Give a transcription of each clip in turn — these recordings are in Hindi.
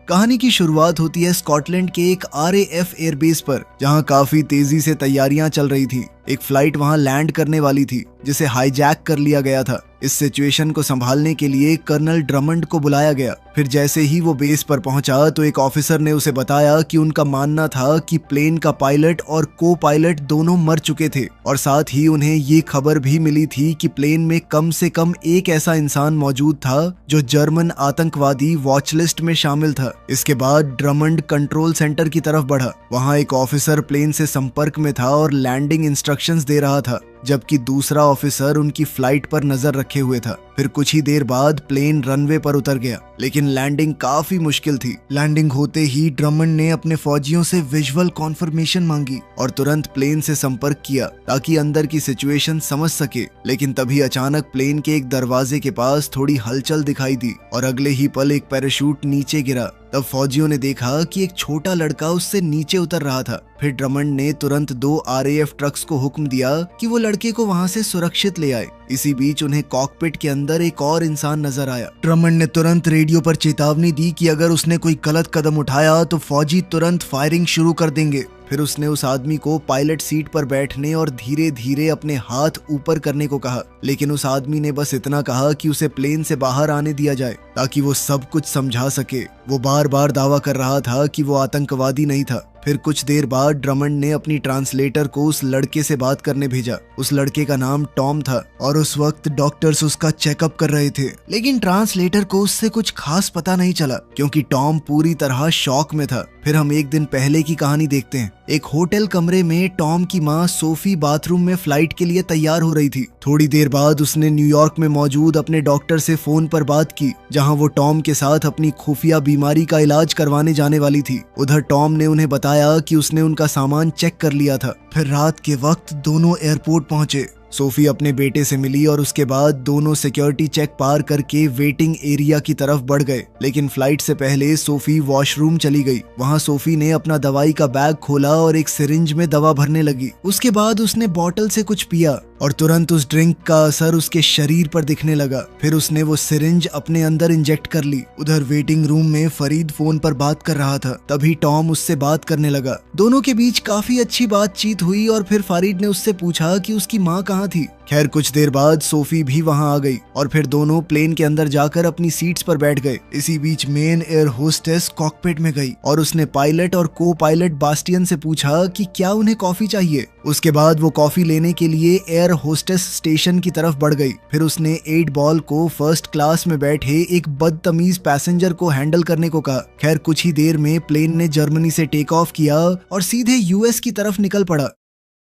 कहानी की शुरुआत होती है स्कॉटलैंड के एक RAF एयरबेस पर, जहां काफी तेजी से तैयारियां चल रही थी। एक फ्लाइट वहां लैंड करने वाली थी जिसे हाईजैक कर लिया गया था। इस सिचुएशन को संभालने के लिए कर्नल ड्रमंड को बुलाया गया। फिर जैसे ही वो बेस पर पहुंचा तो एक ऑफिसर ने उसे बताया कि उनका मानना था कि प्लेन का पायलट और को पायलट दोनों मर चुके थे, और साथ ही उन्हें ये खबर भी मिली थी कि प्लेन में कम से कम एक ऐसा इंसान मौजूद था जो जर्मन आतंकवादी वॉचलिस्ट में शामिल था। इसके बाद ड्रमंड कंट्रोल सेंटर की तरफ बढ़ा। वहां एक ऑफिसर प्लेन से संपर्क में था और लैंडिंग इंस्ट्रक्शंस दे रहा था, जबकि दूसरा ऑफिसर उनकी फ्लाइट पर नजर रखे हुए था। फिर कुछ ही देर बाद प्लेन रनवे पर उतर गया, लेकिन लैंडिंग काफी मुश्किल थी। लैंडिंग होते ही ड्रमंड ने अपने फौजियों से विजुअल कॉन्फर्मेशन मांगी और तुरंत प्लेन से संपर्क किया ताकि अंदर की सिचुएशन समझ सके। लेकिन तभी अचानक प्लेन के एक दरवाजे के पास थोड़ी हलचल दिखाई दी और अगले ही पल एक पैराशूट नीचे गिरा। तब फौजियों ने देखा कि एक छोटा लड़का उससे नीचे उतर रहा था। फिर ड्रमंड ने तुरंत 2 RAF ट्रक्स को हुक्म दिया कि वो लड़के को वहां से सुरक्षित ले आए। इसी बीच उन्हें कॉकपिट के अंदर एक और इंसान नजर आया। ड्रमंड ने तुरंत रेडियो पर चेतावनी दी कि अगर उसने कोई गलत कदम उठाया तो फौजी तुरंत फायरिंग शुरू कर देंगे। फिर उसने उस आदमी को पायलट सीट पर बैठने और धीरे धीरे अपने हाथ ऊपर करने को कहा, लेकिन उस आदमी ने बस इतना कहा कि उसे प्लेन से बाहर आने दिया जाए ताकि वो सब कुछ समझा सके। वो बार बार दावा कर रहा था कि वो आतंकवादी नहीं था। फिर कुछ देर बाद ड्रमंड ने अपनी ट्रांसलेटर को उस लड़के से बात करने भेजा। उस लड़के का नाम टॉम था और उस वक्त डॉक्टर्स उसका चेकअप कर रहे थे, लेकिन ट्रांसलेटर को उससे कुछ खास पता नहीं चला क्योंकि टॉम पूरी तरह शॉक में था। फिर हम एक दिन पहले की कहानी देखते हैं। एक होटल कमरे में टॉम की माँ सोफी बाथरूम में फ्लाइट के लिए तैयार हो रही थी। थोड़ी देर बाद उसने न्यूयॉर्क में मौजूद अपने डॉक्टर से फोन पर बात की, जहां वो टॉम के साथ अपनी खुफिया बीमारी का इलाज करवाने जाने वाली थी। उधर टॉम ने उन्हें बताया कि उसने उनका सामान चेक कर लिया था। फिर रात के वक्त दोनों एयरपोर्ट पहुंचे। सोफी अपने बेटे से मिली और उसके बाद दोनों सिक्योरिटी चेक पार करके वेटिंग एरिया की तरफ बढ़ गए। लेकिन फ्लाइट से पहले सोफी वॉशरूम चली गई। वहां सोफी ने अपना दवाई का बैग खोला और एक सिरिंज में दवा भरने लगी। उसके बाद उसने बॉटल से कुछ पिया और तुरंत उस ड्रिंक का असर उसके शरीर पर दिखने लगा। फिर उसने वो सिरिंज अपने अंदर इंजेक्ट कर ली। उधर वेटिंग रूम में फरीद फोन पर बात कर रहा था। तभी टॉम उससे बात करने लगा। दोनों के बीच काफी अच्छी बातचीत हुई और फिर फरीद ने उससे पूछा कि उसकी माँ कहाँ थी। खैर कुछ देर बाद सोफी भी वहां आ गई और फिर दोनों प्लेन के अंदर जाकर अपनी सीट्स पर बैठ गए। इसी बीच मेन एयर होस्टेस कॉकपिट में गई और उसने पायलट और को पायलट बास्टियन से पूछा कि क्या उन्हें कॉफी चाहिए। उसके बाद वो कॉफी लेने के लिए एयर होस्टेस स्टेशन की तरफ बढ़ गई। फिर उसने 8 बॉल को फर्स्ट क्लास में बैठे एक बदतमीज पैसेंजर को हैंडल करने को कहा। खैर कुछ ही देर में प्लेन ने जर्मनी से टेक ऑफ किया और सीधे US की तरफ निकल पड़ा।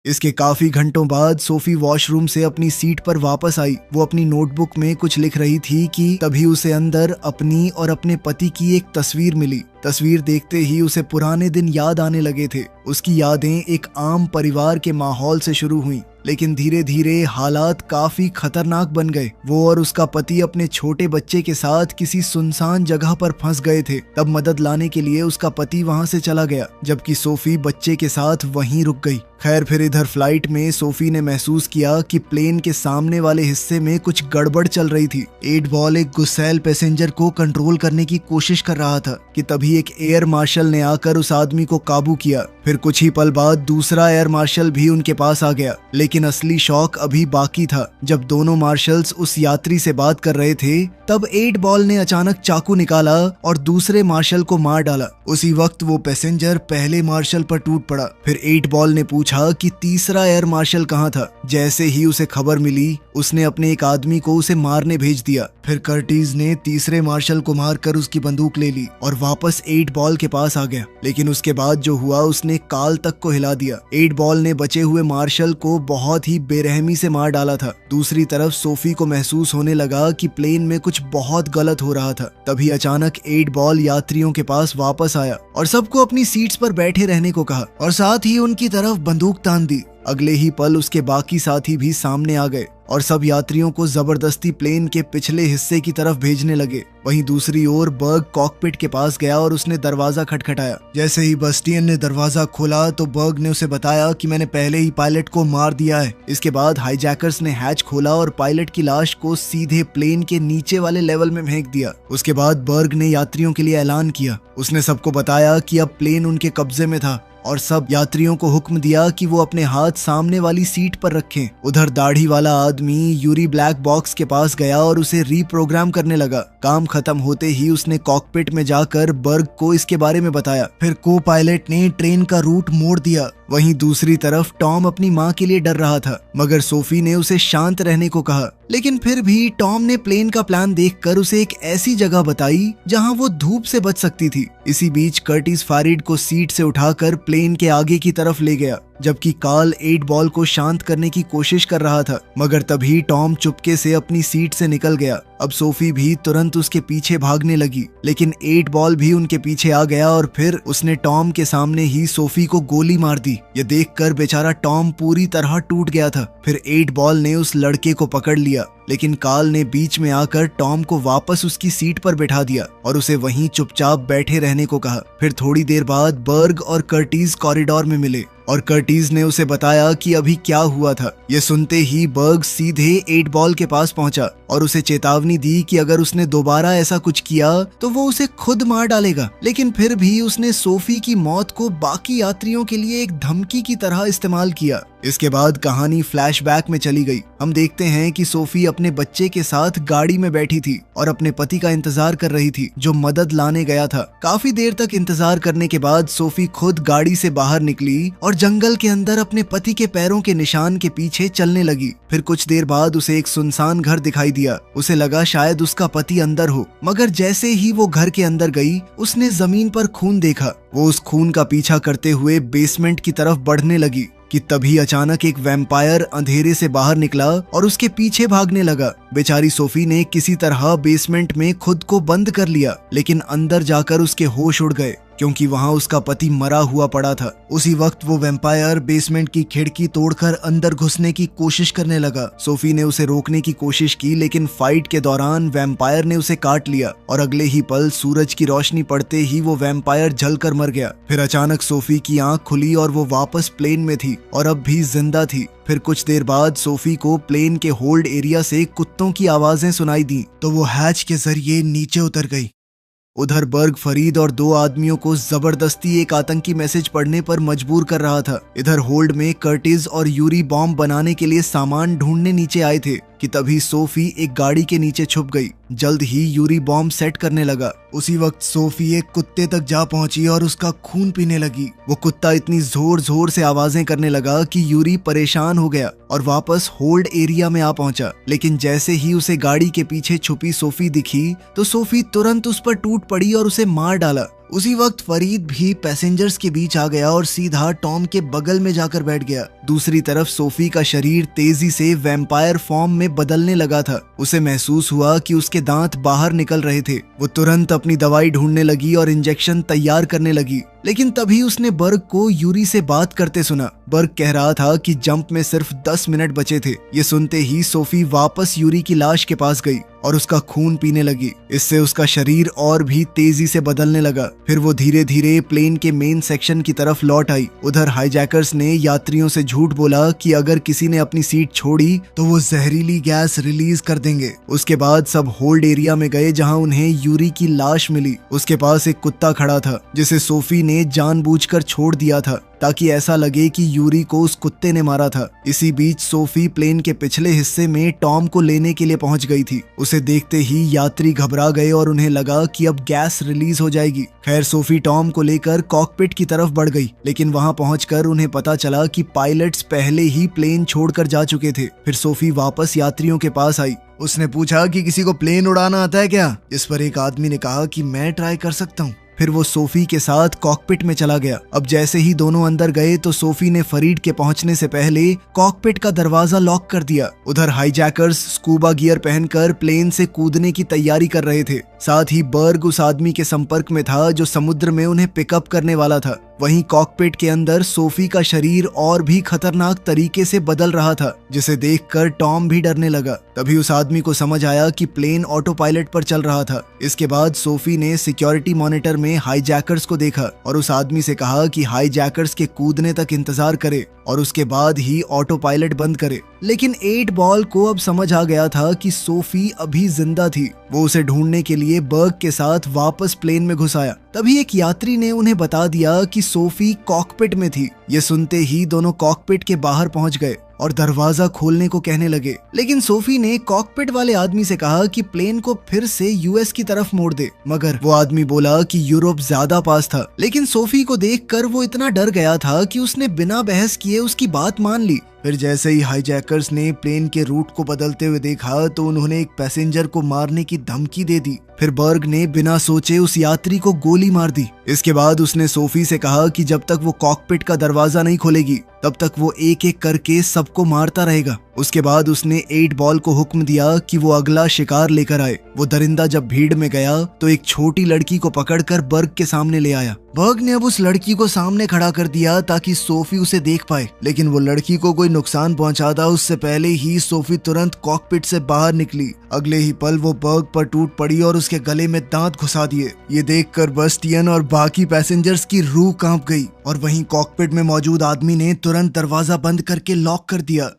इसके काफी घंटों बाद सोफी वॉशरूम से अपनी सीट पर वापस आई। वो अपनी नोटबुक में कुछ लिख रही थी कि तभी उसे अंदर अपनी और अपने पति की एक तस्वीर मिली। तस्वीर देखते ही उसे पुराने दिन याद आने लगे थे। उसकी यादें एक आम परिवार के माहौल से शुरू हुई, लेकिन धीरे धीरे हालात काफी खतरनाक बन गए। वो और उसका पति अपने छोटे बच्चे के साथ किसी सुनसान जगह पर फंस गए थे। तब मदद लाने के लिए उसका पति वहां से चला गया, जबकि सोफी बच्चे के साथ वहीं रुक गई। खैर फिर इधर फ्लाइट में सोफी ने महसूस किया कि प्लेन के सामने वाले हिस्से में कुछ गड़बड़ चल रही थी। 8 बॉल एक गुस्सैल पैसेंजर को कंट्रोल करने की कोशिश कर रहा था कि तभी एक एयर मार्शल ने आकर उस आदमी को काबू किया। फिर कुछ ही पल बाद दूसरा एयर मार्शल भी उनके पास आ गया, लेकिन असली शौक अभी बाकी था। जब दोनों मार्शल्स उस यात्री से बात कर रहे थे, तब 8 बॉल ने अचानक चाकू निकाला और दूसरे मार्शल को मार डाला। उसी वक्त वो पैसेंजर पहले मार्शल पर टूट पड़ा। फिर 8 बॉल ने पूछा कि तीसरा एयर मार्शल कहाँ था। जैसे ही उसे खबर मिली, उसने अपने एक आदमी को उसे मारने भेज दिया। फिर कर्टिज ने तीसरे मार्शल को मारकर उसकी बंदूक ले ली और वापस 8 बॉल के पास आ गया। लेकिन उसके बाद जो हुआ उसने काल तक को हिला दिया। 8 बॉल ने बचे हुए मार्शल को बहुत ही बेरहमी से मार डाला था। दूसरी तरफ सोफी को महसूस होने लगा कि प्लेन में कुछ बहुत गलत हो रहा था। तभी अचानक 8 बॉल यात्रियों के पास वापस आया और सबको अपनी सीट्स पर बैठे रहने को कहा और साथ ही उनकी तरफ बंदूक तान दी। अगले ही पल उसके बाकी साथी भी सामने आ गए और सब यात्रियों को जबरदस्ती प्लेन के पिछले हिस्से की तरफ भेजने लगे। वहीं दूसरी ओर बर्ग कॉकपिट के पास गया और उसने दरवाजा खटखटाया। जैसे ही बस्टियन ने दरवाजा खोला तो बर्ग ने उसे बताया कि मैंने पहले ही पायलट को मार दिया है। इसके बाद हाईजैकर्स ने हैच खोला और पायलट की लाश को सीधे प्लेन के नीचे वाले लेवल में फेंक दिया। उसके बाद बर्ग ने यात्रियों के लिए ऐलान किया। उसने सबको बताया कि अब प्लेन उनके कब्जे में था और सब यात्रियों को हुक्म दिया कि वो अपने हाथ सामने वाली सीट पर रखें। उधर दाढ़ी वाला आदमी यूरी ब्लैक बॉक्स के पास गया और उसे रीप्रोग्राम करने लगा। काम खत्म होते ही उसने कॉकपिट में जाकर बर्ग को इसके बारे में बताया। फिर को पायलट ने ट्रेन का रूट मोड़ दिया। वहीं दूसरी तरफ टॉम अपनी माँ के लिए डर रहा था, मगर सोफी ने उसे शांत रहने को कहा। लेकिन फिर भी टॉम ने प्लेन का प्लान देखकर उसे एक ऐसी जगह बताई जहां वो धूप से बच सकती थी। इसी बीच कर्टिस फैरिड को सीट से उठाकर प्लेन के आगे की तरफ ले गया, जबकि कार्ल 8 बॉल को शांत करने की कोशिश कर रहा था। मगर तभी टॉम चुपके से अपनी सीट से निकल गया। अब सोफी भी तुरंत उसके पीछे भागने लगी, लेकिन 8 बॉल भी उनके पीछे आ गया और फिर उसने टॉम के सामने ही सोफी को गोली मार दी। ये देखकर बेचारा टॉम पूरी तरह टूट गया था। फिर 8 बॉल ने उस लड़के को पकड़ लिया, लेकिन कार्ल ने बीच में आकर टॉम को वापस उसकी सीट पर बैठा दिया और उसे वहीं चुपचाप बैठे रहने को कहा। फिर थोड़ी देर बाद बर्ग और कर्टिस कॉरिडोर में मिले और कर्टिस ने उसे बताया कि अभी क्या हुआ था। ये सुनते ही बर्ग सीधे 8 बॉल के पास पहुंचा और उसे चेतावनी दी कि अगर उसने दोबारा ऐसा कुछ किया तो वो उसे खुद मार डालेगा। लेकिन फिर भी उसने सोफी की मौत को बाकी यात्रियों के लिए एक धमकी की तरह इस्तेमाल किया। इसके बाद कहानी फ्लैशबैक में चली गई। हम देखते हैं कि सोफी अपने बच्चे के साथ गाड़ी में बैठी थी और अपने पति का इंतजार कर रही थी, जो मदद लाने गया था। काफी देर तक इंतजार करने के बाद सोफी खुद गाड़ी से बाहर निकली और जंगल के अंदर अपने पति के पैरों के निशान के पीछे चलने लगी। फिर कुछ देर बाद उसे एक सुनसान घर दिखाई दिया। उसे लगा शायद उसका पति अंदर हो, मगर जैसे ही वो घर के अंदर गई उसने जमीन पर खून देखा। वो उस खून का पीछा करते हुए बेसमेंट की तरफ बढ़ने लगी कि तभी अचानक एक वैम्पायर अंधेरे से बाहर निकला और उसके पीछे भागने लगा। बेचारी सोफी ने किसी तरह बेसमेंट में खुद को बंद कर लिया, लेकिन अंदर जाकर उसके होश उड़ गए क्योंकि वहां उसका पति मरा हुआ पड़ा था। उसी वक्त वो वैम्पायर बेसमेंट की खिड़की तोड़कर अंदर घुसने की कोशिश करने लगा। सोफी ने उसे रोकने की कोशिश की, लेकिन फाइट के दौरान वैम्पायर ने उसे काट लिया और अगले ही पल सूरज की रोशनी पड़ते ही वो वैम्पायर जलकर मर गया। फिर अचानक सोफी की आंख खुली और वो वापस प्लेन में थी और अब भी जिंदा थी। फिर कुछ देर बाद सोफी को प्लेन के होल्ड एरिया से कुत्तों की आवाजें सुनाई दी तो वो हैच के जरिए नीचे उतर गई। उधर बर्ग फरीद और 2 आदमियों को जबरदस्ती एक आतंकी मैसेज पढ़ने पर मजबूर कर रहा था। इधर होल्ड में कर्टिस और यूरी बॉम्ब बनाने के लिए सामान ढूंढने नीचे आए थे कि तभी सोफी एक गाड़ी के नीचे छुप गई। जल्द ही यूरी बॉम्ब सेट करने लगा। उसी वक्त सोफी एक कुत्ते तक जा पहुंची और उसका खून पीने लगी। वो कुत्ता इतनी जोर जोर से आवाजें करने लगा कि यूरी परेशान हो गया और वापस होल्ड एरिया में आ पहुंचा। लेकिन जैसे ही उसे गाड़ी के पीछे छुपी सोफी दिखी तो सोफी तुरंत उस पर टूट पड़ी और उसे मार डाला। उसी वक्त फरीद भी पैसेंजर्स के बीच आ गया और सीधा टॉम के बगल में जाकर बैठ गया। दूसरी तरफ सोफी का शरीर तेजी से वैम्पायर फॉर्म में बदलने लगा था। उसे महसूस हुआ कि उसके दांत बाहर निकल रहे थे। वो तुरंत अपनी दवाई ढूंढने लगी और इंजेक्शन तैयार करने लगी। लेकिन तभी उसने बर्ग को यूरी से बात करते सुना। बर्ग कह रहा था कि जंप में सिर्फ 10 मिनट बचे थे। ये सुनते ही सोफी वापस यूरी की लाश के पास गई और उसका खून पीने लगी। इससे उसका शरीर और भी तेजी से बदलने लगा। फिर वो धीरे धीरे प्लेन के मेन सेक्शन की तरफ लौट आई। उधर हाईजैकर्स ने यात्रियों से झूठ बोला कि अगर किसी ने अपनी सीट छोड़ी तो वो जहरीली गैस रिलीज कर देंगे। उसके बाद सब होल्ड एरिया में गए जहां उन्हें यूरी की लाश मिली। उसके पास एक कुत्ता खड़ा था जिसे सोफी ने जानबूझकर छोड़ दिया था ताकि ऐसा लगे कि यूरी को उस कुत्ते ने मारा था। इसी बीच सोफी प्लेन के पिछले हिस्से में टॉम को लेने के लिए पहुंच गई थी। उसे देखते ही यात्री घबरा गए और उन्हें लगा कि अब गैस रिलीज हो जाएगी। खैर सोफी टॉम को लेकर कॉकपिट की तरफ बढ़ गई, लेकिन वहां पहुंचकर उन्हें पता चला कि पायलट्स पहले ही प्लेन छोड़कर जा चुके थे। फिर सोफी वापस यात्रियों के पास आई। उसने पूछा कि किसी को प्लेन उड़ाना आता है क्या? इस पर एक आदमी ने कहा कि मैं ट्राई कर सकता हूँ। फिर वो सोफी के साथ कॉकपिट में चला गया। अब जैसे ही दोनों अंदर गए तो सोफी ने फरीड के पहुंचने से पहले कॉकपिट का दरवाजा लॉक कर दिया। उधर हाईजैकर्स स्कूबा गियर पहनकर प्लेन से कूदने की तैयारी कर रहे थे। साथ ही बर्ग उस आदमी के संपर्क में था जो समुद्र में उन्हें पिकअप करने वाला था। वहीं कॉकपिट के अंदर सोफी का शरीर और भी खतरनाक तरीके से बदल रहा था, जिसे देखकर टॉम भी डरने लगा। तभी उस आदमी को समझ आया कि प्लेन ऑटो पायलट पर चल रहा था। इसके बाद सोफी ने सिक्योरिटी मॉनिटर में हाईजैकर्स को देखा और उस आदमी से कहा कि हाईजैकर्स के कूदने तक इंतजार करे और उसके बाद ही ऑटो पायलट बंद करे। लेकिन 8 बॉल को अब समझ आ गया था कि सोफी अभी जिंदा थी। वो उसे ढूंढने के लिए बर्ग के साथ वापस प्लेन में घुस आया। तभी एक यात्री ने उन्हें बता दिया कि सोफी कॉकपिट में थी। ये सुनते ही दोनों कॉकपिट के बाहर पहुंच गए और दरवाजा खोलने को कहने लगे। लेकिन सोफी ने कॉकपिट वाले आदमी से कहा कि प्लेन को फिर से यूएस की तरफ मोड़ दे, मगर वो आदमी बोला कि यूरोप ज्यादा पास था। लेकिन सोफी को देखकर वो इतना डर गया था कि उसने बिना बहस किए उसकी बात मान ली। फिर जैसे ही हाईजैकर्स ने प्लेन के रूट को बदलते हुए देखा तो उन्होंने एक पैसेंजर को मारने की धमकी दे दी। फिर बर्ग ने बिना सोचे उस यात्री को गोली मार दी। इसके बाद उसने सोफी से कहा कि जब तक वो कॉकपिट का दरवाजा नहीं खोलेगी तब तक वो एक एक करके सबको मारता रहेगा। उसके बाद उसने 8 बॉल को हुक्म दिया कि वो अगला शिकार लेकर आए। वो दरिंदा जब भीड़ में गया तो एक छोटी लड़की को पकड़कर बर्ग के सामने ले आया। बर्ग ने अब उस लड़की को सामने खड़ा कर दिया ताकि सोफी उसे देख पाए, लेकिन वो लड़की को कोई नुकसान पहुंचाता उससे पहले ही सोफी तुरंत कॉकपिट से बाहर निकली। अगले ही पल वो बर्ग पर टूट पड़ी और उसके गले में दांत घुसा दिए। ये देखकर बस्टियन और बाकी पैसेंजर्स की रूह कांप गई और वहीं कॉकपिट में मौजूद आदमी ने तुरंत दरवाजा बंद करके लॉक कर दिया।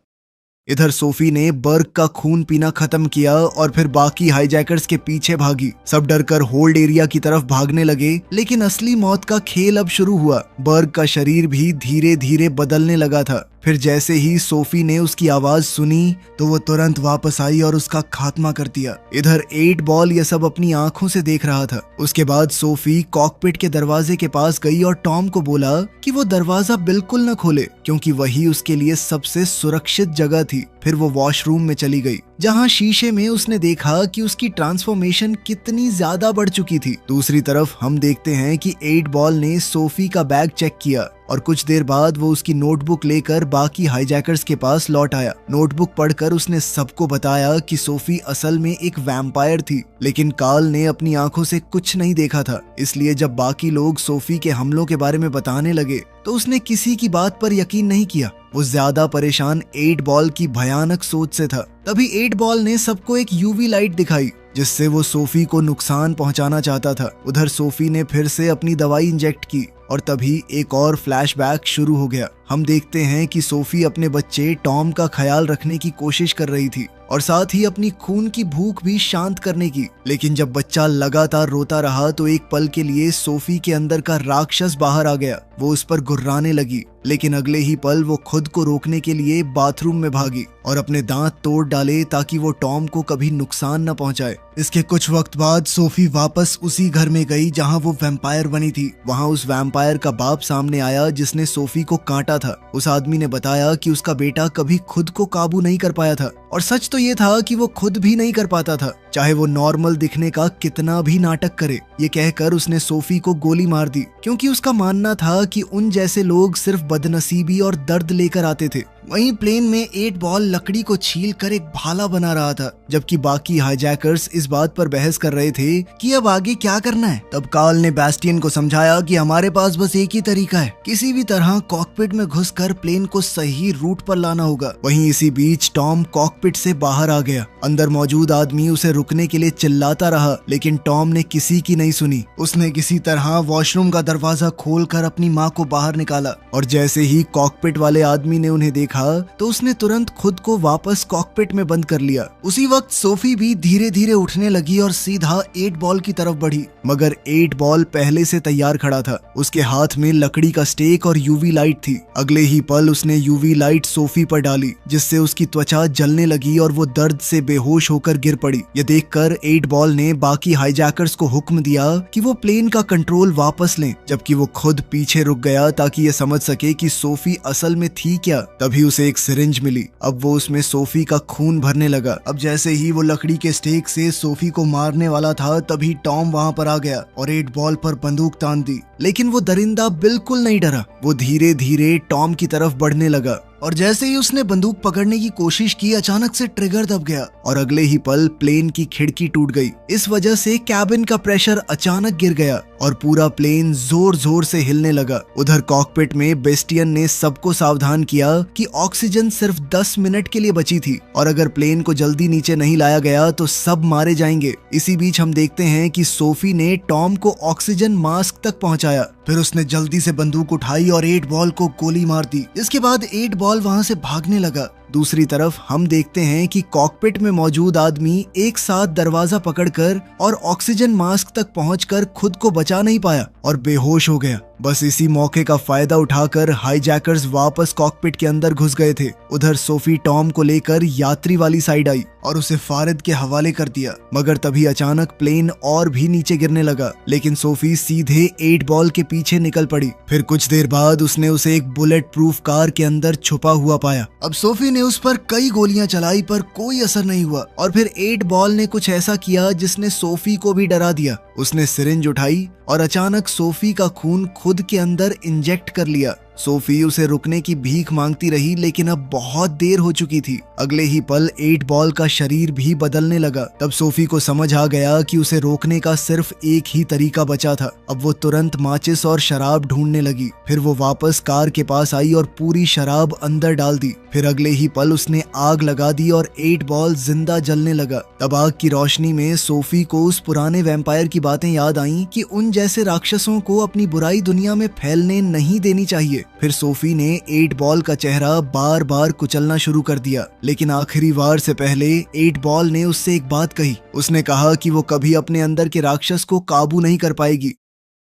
इधर सोफी ने बर्ग का खून पीना खत्म किया और फिर बाकी हाईजैकर्स के पीछे भागी। सब डरकर होल्ड एरिया की तरफ भागने लगे, लेकिन असली मौत का खेल अब शुरू हुआ। बर्ग का शरीर भी धीरे धीरे बदलने लगा था। फिर जैसे ही सोफी ने उसकी आवाज सुनी तो वो तुरंत वापस आई और उसका खात्मा कर दिया। इधर 8 बॉल ये सब अपनी आंखों से देख रहा था। उसके बाद सोफी कॉकपिट के दरवाजे के पास गई और टॉम को बोला कि वो दरवाजा बिल्कुल न खोले, क्योंकि वही उसके लिए सबसे सुरक्षित जगह थी। फिर वो वॉशरूम में चली गई, जहां शीशे में उसने देखा कि उसकी ट्रांसफॉर्मेशन कितनी ज्यादा बढ़ चुकी थी। दूसरी तरफ हम देखते हैं कि 8 बॉल ने सोफी का बैग चेक किया और कुछ देर बाद वो उसकी नोटबुक लेकर बाकी हाईजैकर्स के पास लौट आया। नोटबुक पढ़कर उसने सबको बताया कि सोफी असल में एक वैम्पायर थी, लेकिन कार्ल ने अपनी आंखों से कुछ नहीं देखा था। इसलिए जब बाकी लोग सोफी के हमलों के बारे में बताने लगे तो उसने किसी की बात पर यकीन नहीं किया। वो ज्यादा परेशान 8 बॉल की भयानक सोच से था। तभी 8 बॉल ने सबको एक यूवी लाइट दिखाई जिससे वो सोफी को नुकसान पहुंचाना चाहता था। उधर सोफी ने फिर से अपनी दवाई इंजेक्ट की और तभी एक और फ्लैशबैक शुरू हो गया। हम देखते हैं कि सोफी अपने बच्चे टॉम का ख्याल रखने की कोशिश कर रही थी और साथ ही अपनी खून की भूख भी शांत करने की। लेकिन जब बच्चा लगातार रोता रहा तो एक पल के लिए सोफी के अंदर का राक्षस बाहर आ गया। वो उस पर गुर्राने लगी, लेकिन अगले ही पल वो खुद को रोकने के लिए बाथरूम में भागी और अपने दांत तोड़ डाले ताकि वो टॉम को कभी नुकसान न पहुंचाए। इसके कुछ वक्त बाद सोफी वापस उसी घर में गई जहां वो वैम्पायर बनी थी। वहां उस वैम्पायर का बाप सामने आया जिसने सोफी को काटा था। उस आदमी ने बताया कि उसका बेटा कभी खुद को काबू नहीं कर पाया था, और सच तो ये था कि वो खुद भी नहीं कर पाता था, चाहे वो नॉर्मल दिखने का कितना भी नाटक करे। ये कहकर उसने सोफी को गोली मार दी, क्योंकि उसका मानना था कि उन जैसे लोग सिर्फ बदनसीबी और दर्द लेकर आते थे। वहीं प्लेन में 8 बॉल लकड़ी को छील कर एक भाला बना रहा था, जबकि बाकी हाईजैकर्स इस बात पर बहस कर रहे थे कि अब आगे क्या करना है। तब कार्ल ने बैस्टियन को समझाया कि हमारे पास बस एक ही तरीका है, किसी भी तरह कॉकपिट में घुसकर प्लेन को सही रूट पर लाना होगा। वहीं इसी बीच टॉम कॉकपिट से बाहर आ गया। अंदर मौजूद आदमी उसे रुकने के लिए चिल्लाता रहा, लेकिन टॉम ने किसी की नहीं सुनी। उसने किसी तरह वॉशरूम का दरवाजा खोलकर अपनी माँ को बाहर निकाला और जैसे ही कॉकपिट वाले आदमी ने उन्हें देखा तो उसने तुरंत खुद को वापस कॉकपिट में बंद कर लिया। उसी वक्त सोफी भी धीरे धीरे उठने लगी और सीधा 8 बॉल की तरफ बढ़ी, मगर 8 बॉल पहले से तैयार खड़ा था। उसके हाथ में लकड़ी का स्टेक और यूवी लाइट थी। अगले ही पल उसने यूवी लाइट सोफी पर डाली, जिससे उसकी त्वचा जलने लगी और वो दर्द से बेहोश होकर गिर पड़ी। ये देखकर 8 बॉल ने बाकी हाईजैकर्स को हुक्म दिया कि वो प्लेन का कंट्रोल वापस लें, जबकि वो खुद पीछे रुक गया ताकि ये समझ सके कि सोफी असल में थी क्या। तभी उसे एक सिरिंज मिली। अब वो उसमें सोफी का खून भरने लगा। अब जैसे ही वो लकड़ी के स्टेक से सोफी को मारने वाला था, तभी टॉम वहां पर आ गया और 8 बॉल पर बंदूक तान दी। लेकिन वो दरिंदा बिल्कुल नहीं डरा। वो धीरे धीरे टॉम की तरफ बढ़ने लगा और जैसे ही उसने बंदूक पकड़ने की कोशिश की, अचानक से ट्रिगर दब गया और अगले ही पल प्लेन की खिड़की टूट गई। इस वजह से कैबिन का प्रेशर अचानक गिर गया और पूरा प्लेन जोर जोर से हिलने लगा। उधर कॉकपिट में बेस्टियन ने सबको सावधान किया कि ऑक्सीजन सिर्फ 10 मिनट के लिए बची थी और अगर प्लेन को जल्दी नीचे नहीं लाया गया तो सब मारे जाएंगे। इसी बीच हम देखते हैं कि सोफी ने टॉम को ऑक्सीजन मास्क तक पहुंचाया। फिर उसने जल्दी से बंदूक उठाई और 8 बॉल को गोली मार दी। इसके बाद 8 बॉल वहां से भागने लगा। दूसरी तरफ हम देखते हैं कि कॉकपिट में मौजूद आदमी एक साथ दरवाजा पकड़कर और ऑक्सीजन मास्क तक पहुंचकर खुद को बचा नहीं पाया और बेहोश हो गया। बस इसी मौके का फायदा उठाकर हाईजैकर्स वापस कॉकपिट के अंदर घुस गए थे। उधर सोफी टॉम को लेकर यात्री वाली साइड आई और उसे फारिद के हवाले कर दिया, मगर तभी अचानक प्लेन और भी नीचे गिरने लगा, लेकिन सोफी सीधे 8 बॉल के पीछे निकल पड़ी। फिर कुछ देर बाद उसने उसे एक बुलेट प्रूफ कार के अंदर छुपा हुआ पाया। अब सोफी ने उस पर कई गोलियां चलाई पर कोई असर नहीं हुआ और फिर 8 बॉल ने कुछ ऐसा किया जिसने सोफी को भी डरा दिया। उसने सिरिंज उठाई और अचानक सोफी का खून खुद के अंदर इंजेक्ट कर लिया। सोफी उसे रुकने की भीख मांगती रही, लेकिन अब बहुत देर हो चुकी थी। अगले ही पल 8 बॉल का शरीर भी बदलने लगा। तब सोफी को समझ आ गया कि उसे रोकने का सिर्फ एक ही तरीका बचा था। अब वो तुरंत माचिस और शराब ढूंढने लगी। फिर वो वापस कार के पास आई और पूरी शराब अंदर डाल दी। फिर अगले ही पल उसने आग लगा दी और 8 बॉल जिंदा जलने लगा। तब आग की रोशनी में सोफी को उस पुराने वैम्पायर की बातें याद आईं कि उन जैसे राक्षसों को अपनी बुराई दुनिया में फैलने नहीं देनी चाहिए। फिर सोफी ने 8 बॉल का चेहरा बार बार कुचलना शुरू कर दिया, लेकिन आखिरी वार से पहले 8 बॉल ने उससे एक बात कही। उसने कहा कि वो कभी अपने अंदर के राक्षस को काबू नहीं कर पाएगी।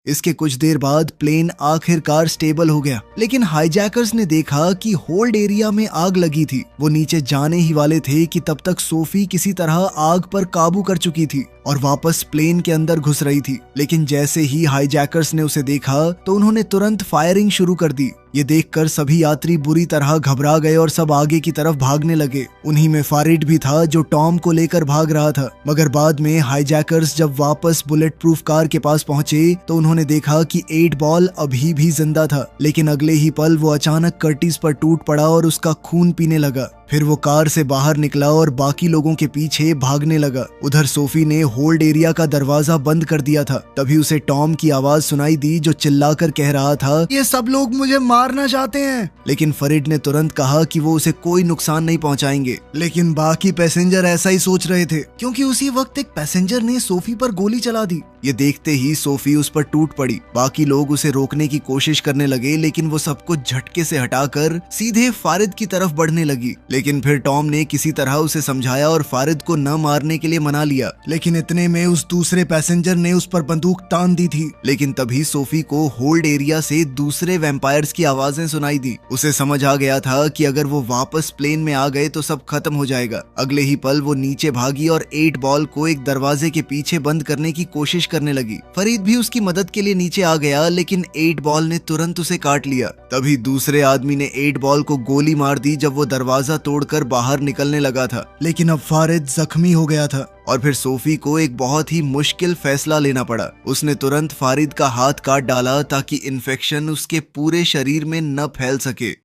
इसके कुछ देर बाद प्लेन आखिरकार स्टेबल हो गया, लेकिन हाईजैकर्स ने देखा कि होल्ड एरिया में आग लगी थी। वो नीचे जाने ही वाले थे कि तब तक सोफी किसी तरह आग पर काबू कर चुकी थी और वापस प्लेन के अंदर घुस रही थी। लेकिन जैसे ही हाईजैकर्स ने उसे देखा तो उन्होंने तुरंत फायरिंग शुरू कर दी। ये देखकर सभी यात्री बुरी तरह घबरा गए और सब आगे की तरफ भागने लगे। उन्हीं में फारिड भी था जो टॉम को लेकर भाग रहा था। मगर बाद में हाईजैकर्स जब वापस बुलेट प्रूफ कार के पास पहुंचे तो उन्होंने देखा कि 8 बॉल अभी भी जिंदा था, लेकिन अगले ही पल वो अचानक कर्टिस पर टूट पड़ा और उसका खून पीने लगा। फिर वो कार से बाहर निकला और बाकी लोगों के पीछे भागने लगा। उधर सोफी ने होल्ड एरिया का दरवाजा बंद कर दिया था। तभी उसे टॉम की आवाज सुनाई दी जो चिल्लाकर कह रहा था, ये सब लोग मुझे मारना चाहते हैं। लेकिन फरीड ने तुरंत कहा कि वो उसे कोई नुकसान नहीं पहुंचाएंगे। लेकिन बाकी पैसेंजर ऐसा ही सोच रहे थे, क्योंकि उसी वक्त एक पैसेंजर ने सोफी पर गोली चला दी। ये देखते ही सोफी उस पर टूट पड़ी। बाकी लोग उसे रोकने की कोशिश करने लगे, लेकिन वो सबको झटके से हटाकर सीधे फारिद की तरफ बढ़ने लगी। लेकिन फिर टॉम ने किसी तरह उसे समझाया और फारिद को न मारने के लिए मना लिया। लेकिन इतने में उस दूसरे पैसेंजर ने उस पर बंदूक तान दी थी। लेकिन तभी सोफी को होल्ड एरिया से दूसरे वैम्पायर्स की आवाजें सुनाई दी। उसे समझ आ गया था कि अगर वो वापस प्लेन में आ गए तो सब खत्म हो जाएगा। अगले ही पल वो नीचे भागी और 8 बॉल को एक दरवाजे के पीछे बंद करने की कोशिश करने लगी। फरीद भी उसकी मदद के लिए नीचे आ गया, लेकिन 8 बॉल ने तुरंत उसे काट लिया। तभी दूसरे आदमी ने 8 बॉल को गोली मार दी जब वो दरवाजा तोड़कर बाहर निकलने लगा था। लेकिन अब फारिद जख्मी हो गया था और फिर सोफी को एक बहुत ही मुश्किल फैसला लेना पड़ा। उसने तुरंत फारिद का हाथ काट डाला ताकि इन्फेक्शन उसके पूरे शरीर में न फैल सके।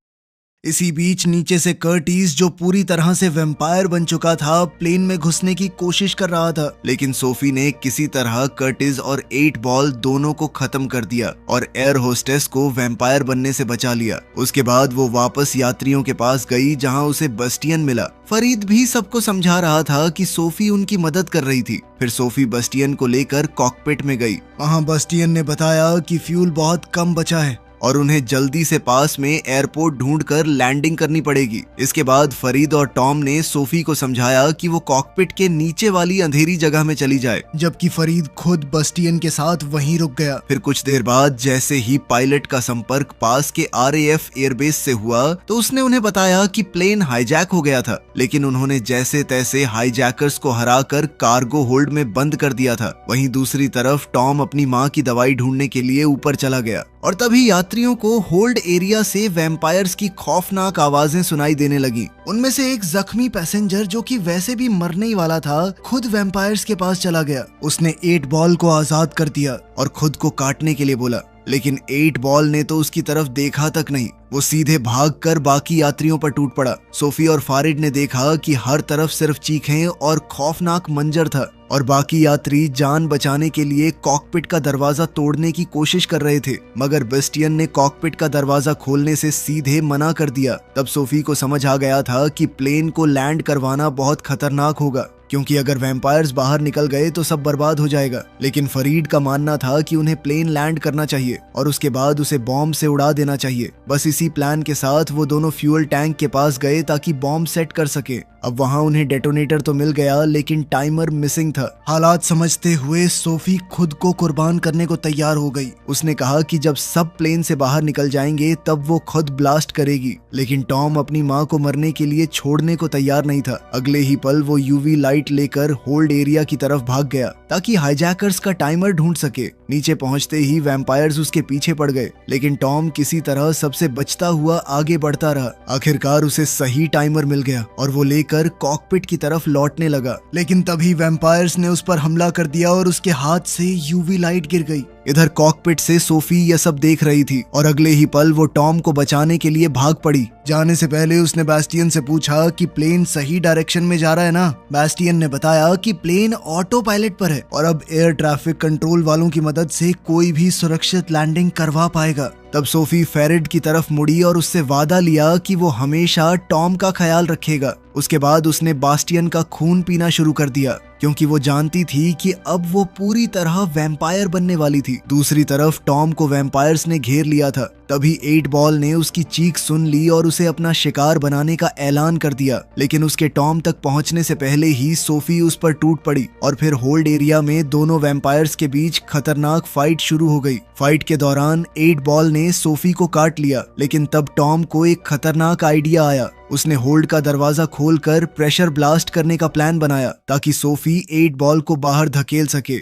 इसी बीच नीचे से कर्टिस, जो पूरी तरह से वैम्पायर बन चुका था, प्लेन में घुसने की कोशिश कर रहा था। लेकिन सोफी ने किसी तरह कर्टिस और 8 बॉल दोनों को खत्म कर दिया और एयर होस्टेस को वैम्पायर बनने से बचा लिया। उसके बाद वो वापस यात्रियों के पास गई जहां उसे बस्टियन मिला। फरीद भी सबको समझा रहा था कि सोफी उनकी मदद कर रही थी। फिर सोफी बस्टियन को लेकर कॉकपिट में गई। वहां बस्टियन ने बताया कि फ्यूल बहुत कम बचा है और उन्हें जल्दी से पास में एयरपोर्ट ढूंढकर लैंडिंग करनी पड़ेगी। इसके बाद फरीद और टॉम ने सोफी को समझाया कि वो कॉकपिट के नीचे वाली अंधेरी जगह में चली जाए, जबकि फरीद खुद बस्टियन के साथ वहीं रुक गया। फिर कुछ देर बाद जैसे ही पायलट का संपर्क पास के RAF एयरबेस से हुआ तो उसने उन्हें बताया कि प्लेन हाईजैक हो गया था, लेकिन उन्होंने जैसे तैसे हाईजैकर्स को हराकर कार्गो होल्ड में बंद कर दिया था। वहीं दूसरी तरफ टॉम अपनी माँ की दवाई ढूंढने के लिए ऊपर चला गया और तभी यात्रियों को होल्ड एरिया से वैम्पायर्स की खौफनाक आवाजें सुनाई देने लगी। उनमें से एक जख्मी पैसेंजर, जो कि वैसे भी मरने ही वाला था, खुद वैम्पायर्स के पास चला गया। उसने 8 बॉल को आजाद कर दिया और खुद को काटने के लिए बोला। लेकिन 8 बॉल ने तो उसकी तरफ देखा तक नहीं। वो सीधे भागकर बाकी यात्रियों पर टूट पड़ा। सोफी और फारिड ने देखा कि हर तरफ सिर्फ चीखें और खौफनाक मंजर था और बाकी यात्री जान बचाने के लिए कॉकपिट का दरवाजा तोड़ने की कोशिश कर रहे थे, मगर बेस्टियन ने कॉकपिट का दरवाजा खोलने से सीधे मना कर दिया। तब सोफी को समझ आ गया था कि प्लेन को लैंड करवाना बहुत खतरनाक होगा, क्योंकि अगर वैम्पायर्स बाहर निकल गए तो सब बर्बाद हो जाएगा। लेकिन फरीद का मानना था कि उन्हें प्लेन लैंड करना चाहिए और उसके बाद उसे बॉम्ब से उड़ा देना चाहिए। बस इसी प्लान के साथ वो दोनों फ्यूल टैंक के पास गए ताकि बॉम्ब सेट कर सके। अब वहां उन्हें डेटोनेटर तो मिल गया, लेकिन टाइमर मिसिंग था। हालात समझते हुए सोफी खुद को कुर्बान करने को तैयार हो गई। उसने कहा कि जब सब प्लेन से बाहर निकल जाएंगे तब वो खुद ब्लास्ट करेगी। लेकिन टॉम अपनी माँ को मरने के लिए छोड़ने को तैयार नहीं था। अगले ही पल वो यूवी लाइट लेकर होल्ड एरिया की तरफ भाग गया ताकि हाईजैकर्स का टाइमर ढूंढ सके। नीचे पहुंचते ही वैम्पायर्स उसके पीछे पड़ गए, लेकिन टॉम किसी तरह सबसे बचता हुआ आगे बढ़ता रहा। आखिरकार उसे सही टाइमर मिल गया और वो लेकर कॉकपिट की तरफ लौटने लगा। लेकिन तभी वैम्पायर्स ने उस पर हमला कर दिया और उसके हाथ से यूवी लाइट गिर गई। इधर कॉकपिट से सोफी यह सब देख रही थी और अगले ही पल वो टॉम को बचाने के लिए भाग पड़ी। जाने से पहले उसने बैस्टियन से पूछा कि प्लेन सही डायरेक्शन में जा रहा है ना। बैस्टियन ने बताया कि प्लेन ऑटो पायलट पर है और अब एयर ट्रैफिक कंट्रोल वालों की मदद से कोई भी सुरक्षित लैंडिंग करवा पाएगा। तब सोफी फेरिड की तरफ मुड़ी और उससे वादा लिया कि वो हमेशा टॉम का ख्याल रखेगा। उसके बाद उसने बास्टियन का खून पीना शुरू कर दिया, क्योंकि वो जानती थी कि अब वो पूरी तरह वैम्पायर बनने वाली थी। दूसरी तरफ टॉम को वैम्पायर्स ने घेर लिया था। तभी 8 बॉल ने उसकी चीख सुन ली और उसे अपना शिकार बनाने का ऐलान कर दिया। लेकिन उसके टॉम तक पहुंचने से पहले ही सोफी उस पर टूट पड़ी और फिर होल्ड एरिया में दोनों वैम्पायर्स के बीच खतरनाक फाइट शुरू हो गई। फाइट के दौरान 8 बॉल ने सोफी को काट लिया, लेकिन तब टॉम को एक खतरनाक आइडिया आया। उसने होल्ड का दरवाजा खोलकर प्रेशर ब्लास्ट करने का प्लान बनाया ताकि सोफी 8 बॉल को बाहर धकेल सके।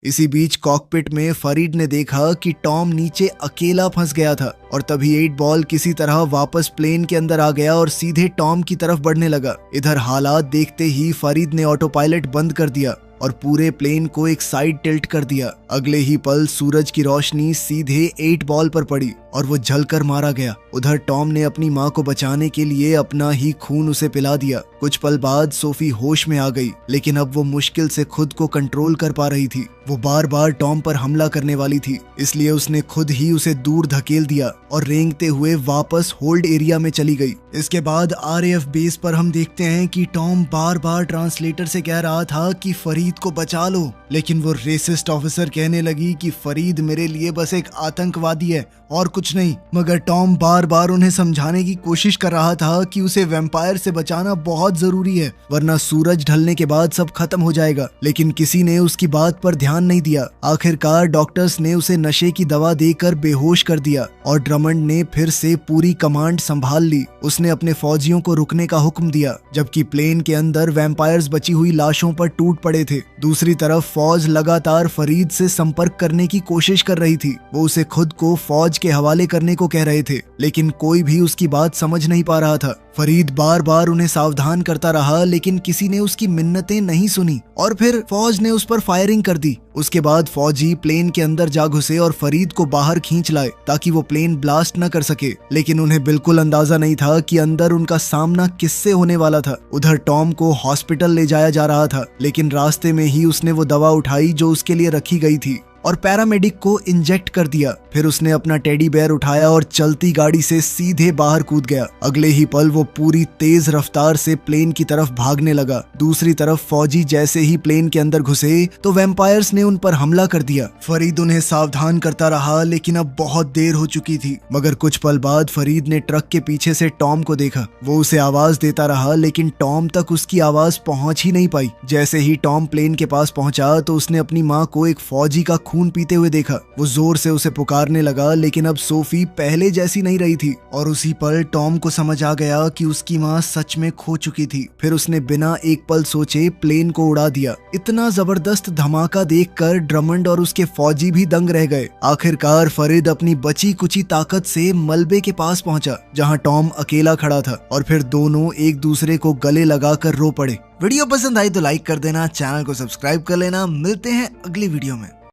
इसी बीच कॉकपिट में फरीद ने देखा कि टॉम नीचे अकेला फंस गया था और तभी 8 बॉल किसी तरह वापस प्लेन के अंदर आ गया और सीधे टॉम की तरफ बढ़ने लगा। इधर हालात देखते ही फरीद ने ऑटो पायलट बंद कर दिया और पूरे प्लेन को एक साइड टिल्ट कर दिया। अगले ही पल सूरज की रोशनी सीधे 8 बॉल पर पड़ी और वो जलकर मारा गया। उधर टॉम ने अपनी माँ को बचाने के लिए अपना ही खून उसे पिला दिया। कुछ पल बाद सोफी होश में आ गई, लेकिन अब वो मुश्किल से खुद को कंट्रोल कर पा रही थी। वो बार बार टॉम पर हमला करने वाली थी, इसलिए उसने खुद ही उसे दूर धकेल दिया और रेंगते हुए वापस होल्ड एरिया में चली गई। इसके बाद RAF बेस पर हम देखते हैं कि टॉम बार बार ट्रांसलेटर से कह रहा था कि फरीद को बचा लो, लेकिन वो रेसिस्ट ऑफिसर कहने लगी कि फरीद मेरे लिए बस एक आतंकवादी है और कुछ नहीं। मगर टॉम बार बार उन्हें समझाने की कोशिश कर रहा था कि उसे वैम्पायर से बचाना बहुत जरूरी है, वरना सूरज ढलने के बाद सब खत्म हो जाएगा। लेकिन किसी ने उसकी बात पर ध्यान नहीं दिया। आखिरकार डॉक्टर्स ने उसे नशे की दवा देकर बेहोश कर दिया और ड्रमंड ने फिर से पूरी कमांड संभाल ली। उसने अपने फौजियों को रुकने का हुक्म दिया, जबकि प्लेन के अंदर वैम्पायर्स बची हुई लाशों पर टूट पड़े थे। दूसरी तरफ फौज लगातार फरीद से संपर्क करने की कोशिश कर रही थी। वो उसे खुद को फौज के हवाले करने को कह रहे थे, लेकिन कोई भी उसकी बात समझ नहीं पा रहा था। फरीद बार बार उन्हें सावधान करता रहा, लेकिन किसी ने उसकी मिन्नतें नहीं सुनी और फिर फौज ने उस पर फायरिंग कर दी। उसके बाद फौजी प्लेन के अंदर जा घुसे और फरीद को बाहर खींच लाए ताकि वो प्लेन ब्लास्ट न कर सके। लेकिन उन्हें बिल्कुल अंदाजा नहीं था कि अंदर उनका सामना किससे होने वाला था। उधर टॉम को हॉस्पिटल ले जाया जा रहा था, लेकिन रास्ते में ही उसने वो दवा उठाई जो उसके लिए रखी गई थी और पैरामेडिक को इंजेक्ट कर दिया। फिर उसने अपना टेडी बेयर उठाया और चलती गाड़ी से सीधे बाहर कूद गया। अगले ही पल वो पूरी तेज रफ्तार से प्लेन की तरफ भागने लगा। दूसरी तरफ फौजी जैसे ही प्लेन के अंदर घुसे तो वैम्पायर्स ने उन पर हमला कर दिया। फरीद उन्हें सावधान करता रहा, लेकिन अब बहुत देर हो चुकी थी। मगर कुछ पल बाद फरीद ने ट्रक के पीछे से टॉम को देखा। वो उसे आवाज देता रहा, लेकिन टॉम तक उसकी आवाज पहुंच ही नहीं पाई। जैसे ही टॉम प्लेन के पास पहुंचा तो उसने अपनी माँ को एक फौजी का खून पीते हुए देखा। वो जोर से उसे पुकारने लगा, लेकिन अब सोफी पहले जैसी नहीं रही थी और उसी पल टॉम को समझ आ गया कि उसकी माँ सच में खो चुकी थी। फिर उसने बिना एक पल सोचे प्लेन को उड़ा दिया। इतना जबरदस्त धमाका देखकर ड्रमंड और उसके फौजी भी दंग रह गए। आखिरकार फरीद अपनी बची कुची ताकत से मलबे के पास पहुंचा, जहां टॉम अकेला खड़ा था और फिर दोनों एक दूसरे को गले लगाकर रो पड़े। वीडियो पसंद आई तो लाइक कर देना, चैनल को सब्सक्राइब कर लेना। मिलते हैं अगली वीडियो में।